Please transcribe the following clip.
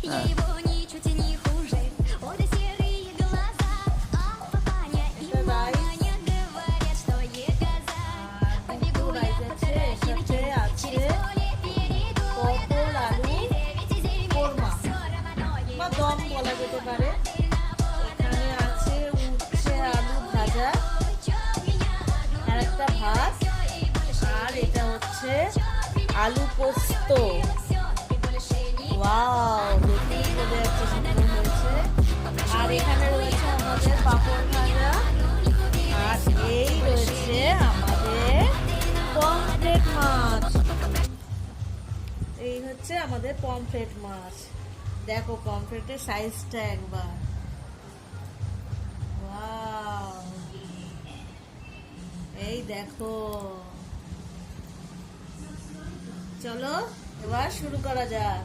হ্যাঁ দম বলা যেতে পারে। এখানে আছে উচ্ছে আলু ভাজা আর একটা ভাত, আর এটা হচ্ছে আলু পোস্ত। ওয়াও, দেখতেই বোঝা যাচ্ছে সুন্দর হয়েছে। আর এখানে রয়েছে আমাদের পাঁপড় ভাজা, আর এই রয়েছে আমাদের পমফ্রেট মাছ। এই হচ্ছে আমাদের পমফ্রেট মাছ। দেখো পমফ্রেটের সাইজটা একবার, ওয়াও, এই দেখো। চলো এবার শুরু করা যাক।